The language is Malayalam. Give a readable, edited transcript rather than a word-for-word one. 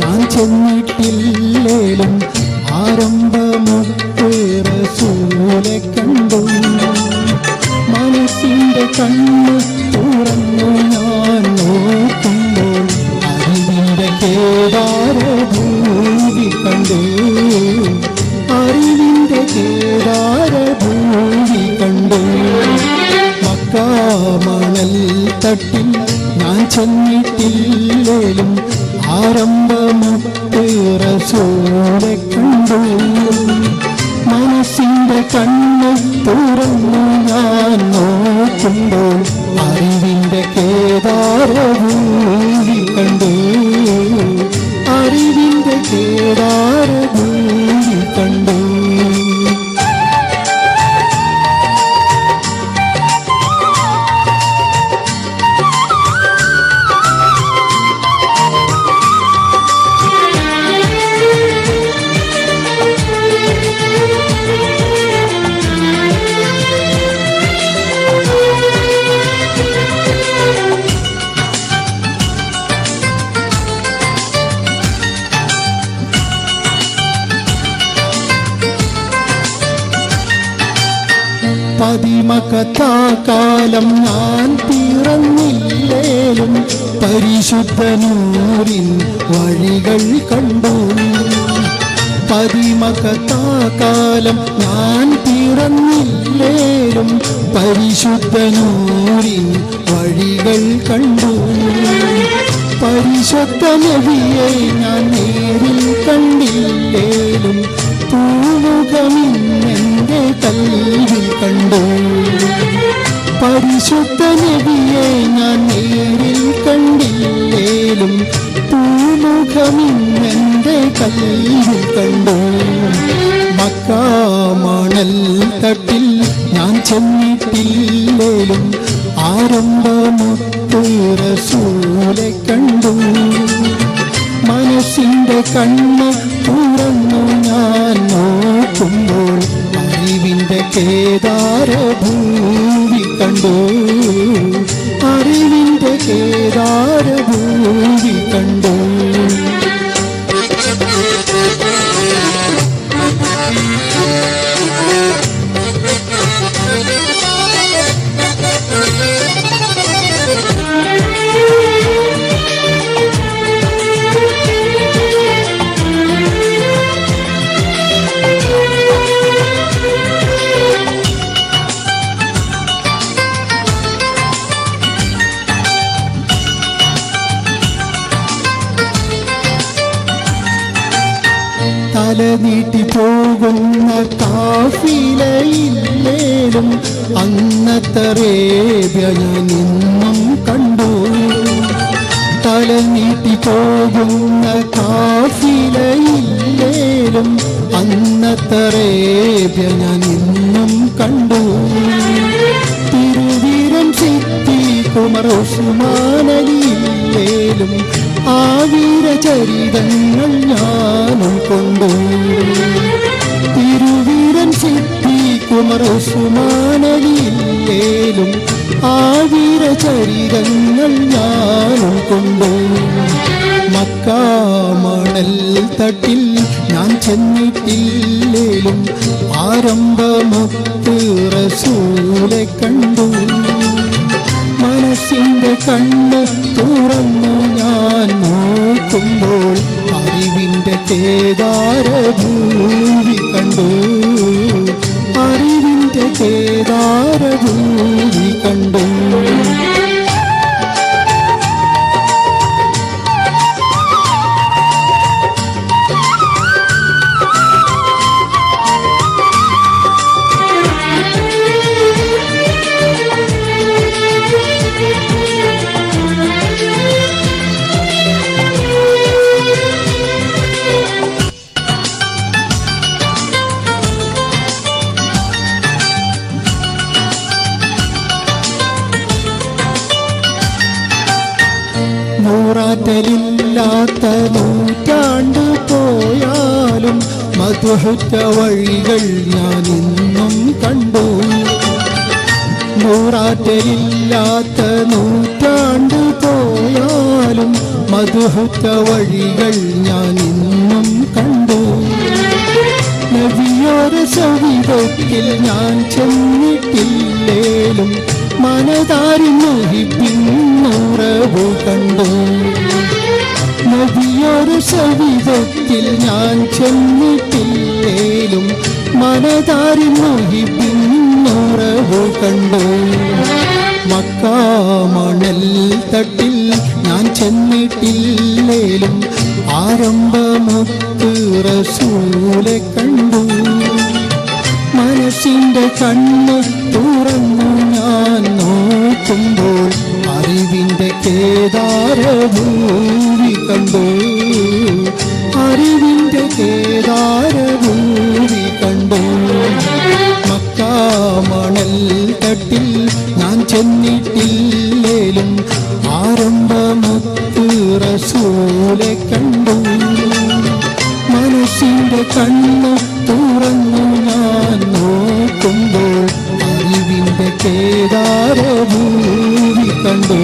ഞാൻ ചെന്നിട്ടില്ലേലും ആരംഭമൊക്കെ റസൂലെ കണ്ടു. മനസ്സിന്റെ കണ്ണ് തുറന്നു ഞാൻ നോക്കുമ്പോൾ അറിവിന്റെ കേദാരഭൂമി കണ്ടു. അറിവിന്റെ കേദാരഭൂമി കണ്ടു. മക്കാ മണൽ തട്ടിൽ ഞാൻ ചെന്നിട്ടില്ലേലും ആരംഭമൊക്കെ റസൂലെ കണ്ടു. മനസ്സിന്റെ കണ്ണ് തുറന്നു ഞാൻ നോക്കുമ്പോൾ അറിവിന്റെ കേദാരഭൂമി കണ്ടു. അറിവിന്റെ കേദാരഭൂമി കണ്ടു. പതിമക്കത്താക്കാലം ഞാൻ പിറന്നില്ലേലും പരിശുദ്ധനൂരിൻ വഴികൾ കണ്ടു. പതിമക്കത്താക്കാലം ഞാൻ പിറന്നില്ലേലും പരിശുദ്ധനൂരിൻ വഴികൾ കണ്ടു. പരിശുദ്ധ നബിയെ ഞാൻ നേരിൽ കണ്ടില്ലേലും പൂമുഖമിന്നെൻ്റെ കൽവിൽ കണ്ടു. പരിശുദ്ധ നബിയെ ഞാൻ നേരിൽ കണ്ടില്ലേലും പൂമുഖമിന്നെൻ്റെ കൽവിൽ കണ്ടു. മക്കാ മണൽ തട്ടിൽ ഞാൻ ചെന്നിട്ടില്ലേലും ആരംഭമൊക്കെ റസൂലെ കണ്ടു. മനസ്സിന്റെ കണ്ണ് തുറന്നു ഞാൻ നോക്കുമ്പോൾ അറിവിന്റെ കേദാരഭൂമി കണ്ടു. അറിവിന്റെ കേദാരഭൂമി കണ്ടു. തല നീട്ടി പോകുന്ന കാഫിലയില്ലേലും അന്നത്തെ അറേബ്യ ഞാൻ ഇന്നും കണ്ടു. തല നീട്ടി പോകുന്ന കാഫിലയില്ലേലും അന്നത്തെ അറേബ്യ ഞാൻ ഇന്നും കണ്ടു. തിരുവീരൻ സിദ്ധി ഉമർ ഉസ്മാനലിയില്ലേലും ആ വീരചരിതങ്ങൾ ഞാനും കൊണ്ടു. തിരുവീരൻ സിദ്ദീഖ് ഉമർ ഉസ്മാനലിയില്ലേലും ആ വീരചരിതങ്ങൾ ഞാനും കൊണ്ടു. മക്കാ മണൽ തട്ടിൽ ഞാൻ ചെന്നിട്ടില്ലേലും ആരംഭമൊക്കെ റസൂലെ കണ്ടു. മനസ്സിന്റെ കണ്ണ് തുറന്നു ഞാൻ നോക്കുമ്പോൾ അറിവിന്റെ കേദാരഭൂമി കണ്ടു. അറിവിന്റെ കേദാരഭൂമി കണ്ടു. നൂറ്റാണ്ടരില്ലാത്ത നൂറ്റാണ്ട് പോയാലും മധുഹുറ്റ വഴികൾ ഞാൻ ഇന്നും കണ്ടു. നൂറാറ്റലില്ലാത്ത നൂറ്റാണ്ട് പോയാലും മധുഹുറ്റ വഴികൾ ഞാൻ ഇന്നും കണ്ടു. നബിയോര സവിധത്തിൽ ഞാൻ ചെന്നിട്ടില്ലേലും മനതാരി മുഹിപ്പിന്നുറവു കണ്ടു. നബിയോര സവിധത്തിൽ ഞാൻ ചെന്നിട്ടില്ലേലും മനതാരി മുഹിപ്പിന്നുറവു കണ്ടു. മക്കാ മണൽ തട്ടിൽ ഞാൻ ചെന്നിട്ടില്ലേലും ആരംഭമൊത്ത് റസൂലെ കണ്ടു. മനസ്സിന്റെ കണ്ണ് തുറന്നു ഞാൻ നോക്കുമ്പോൾ അറിവിന്റെ കേദാരഭൂമി കണ്ടു. അറിവിന്റെ കേദാരഭൂമി കണ്ടു. മക്കാ മണൽ തട്ടിൽ ഞാൻ ചെന്നിട്ടില്ലേലും ആരംഭമൊത്ത് റസൂലെ കണ്ടു. മനസ്സിന്റെ കണ്ണ് തുറന്നു ഞാൻ നോക്കുമ്പോൾ അറിവിന്റെ കേദാരഭൂമി കണ്ടു.